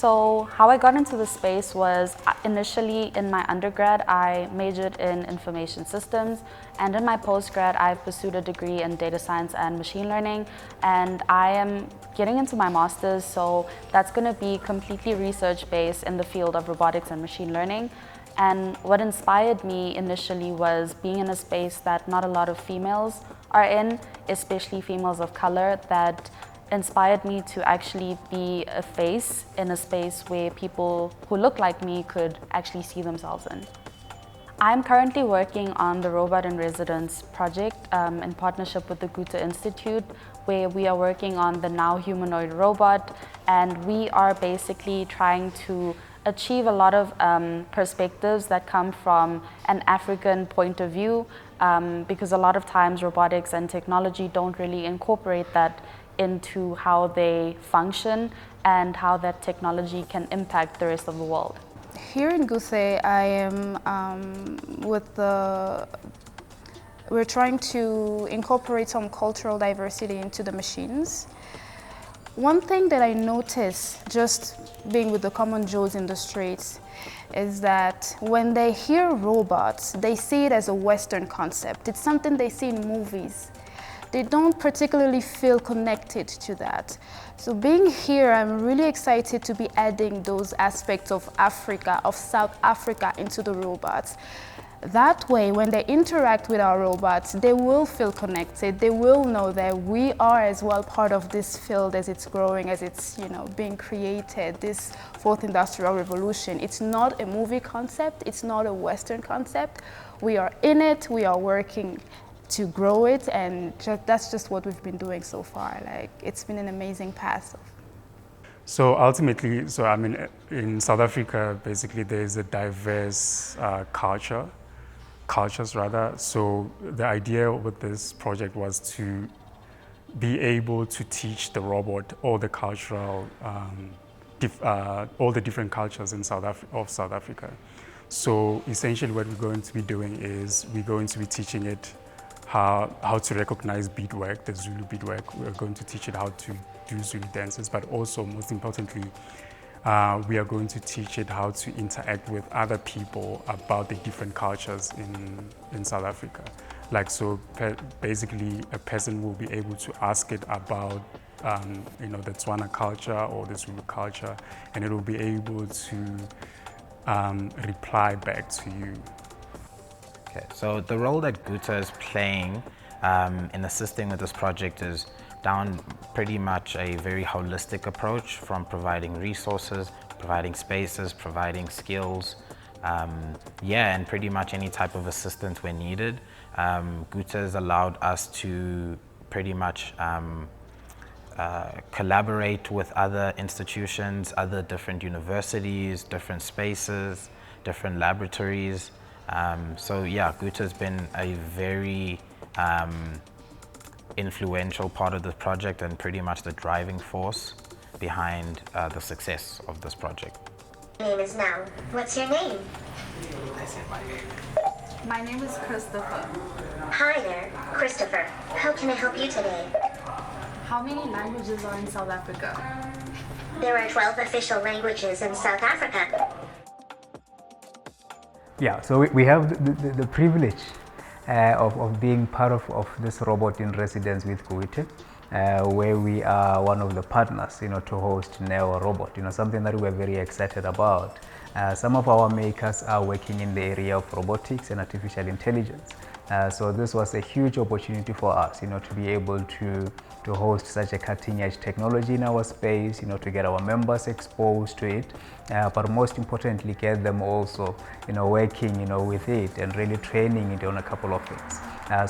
So how I got into the space was initially in my undergrad, I majored in information systems, and in my postgrad, I've pursued a degree in data science and machine learning, and I am getting into my master's, so that's going to be completely research-based in the field of robotics and machine learning. And what inspired me initially was being in a space that not a lot of females are in, especially females of color, that inspired me to actually be a face in a space where people who look like me could actually see themselves in. I'm currently working on the Robot in Residence project in partnership with the Goethe Institut, where we are working on the now humanoid robot, and we are basically trying to achieve a lot of perspectives that come from an African point of view, because a lot of times robotics and technology don't really incorporate that into how they function and how that technology can impact the rest of the world. Here in Goethe, I am we're trying to incorporate some cultural diversity into the machines. One thing that I notice just being with the common Joes in the streets is that when they hear robots, they see it as a Western concept. It's something they see in movies. They don't particularly feel connected to that. So being here, I'm really excited to be adding those aspects of Africa, of South Africa, into the robots. That way, when they interact with our robots, they will feel connected. They will know that we are as well part of this field as it's growing, as it's being created, this fourth industrial revolution. It's not a movie concept. It's not a Western concept. We are in it. We are working to grow it, and that's just what we've been doing so far. Like, it's been an amazing path. So ultimately, in South Africa, basically there is a diverse cultures rather. So the idea with this project was to be able to teach the robot all the cultural, all the different cultures in South Africa. So essentially what we're going to be doing is we're going to be teaching it how to recognize beadwork, the Zulu beadwork. We're going to teach it how to do Zulu dances, but also most importantly, we are going to teach it how to interact with other people about the different cultures in South Africa. Basically a person will be able to ask it about the Tswana culture or the Zulu culture, and it will be able to reply back to you. Okay, so the role that Goethe is playing in assisting with this project is down pretty much a very holistic approach, from providing resources, providing spaces, providing skills, and pretty much any type of assistance when needed. Goethe has allowed us to pretty much collaborate with other institutions, other different universities, different spaces, different laboratories. Goethe has been a very influential part of the project and pretty much the driving force behind the success of this project. My name is Mel. What's your name? I said my name. My name is Christopher. Hi there, Christopher. How can I help you today? How many languages are in South Africa? There are 12 official languages in South Africa. Yeah, so we have the privilege of being part of this Robot in Residence with Goethe, where we are one of the partners, to host Neo Robot, something that we're very excited about. Some of our makers are working in the area of robotics and artificial intelligence. So this was a huge opportunity for us, to be able to host such a cutting-edge technology in our space, to get our members exposed to it, but most importantly, get them also, working, with it and really training it on a couple of things.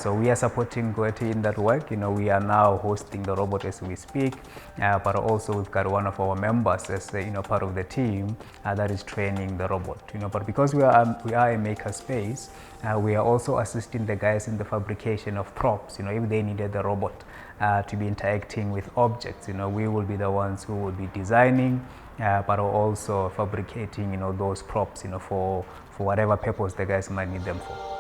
So we are supporting Goethe in that work. We are now hosting the robot as we speak, but also we've got one of our members as part of the team that is training the robot. But because we are a maker space, we are also assisting the guys in the fabrication of props. If they needed the robot to be interacting with objects, we will be the ones who will be designing, but also fabricating, those props, for whatever purpose the guys might need them for.